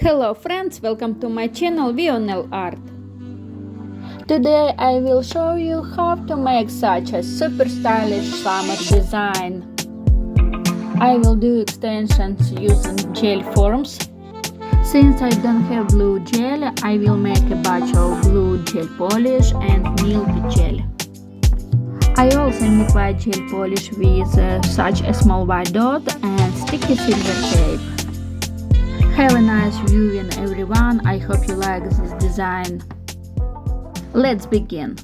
Hello friends, welcome to my channel NAILART. Today I will show you how to make such a super stylish summer design. I will do extensions using gel forms. Since I don't have blue gel, I will make a batch of blue gel polish and milk gel. I also need white gel polish with such a small white dot and sticky silver tape. Have a nice viewing everyone, I hope you like this design. Let's begin.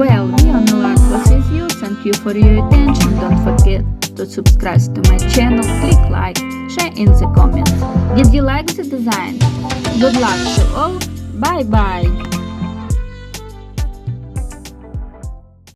Well, NAILART was with you. Thank you for your attention. Don't forget to subscribe to my channel, click like, share in the comments. Did you like the design? Good luck to all. Bye bye.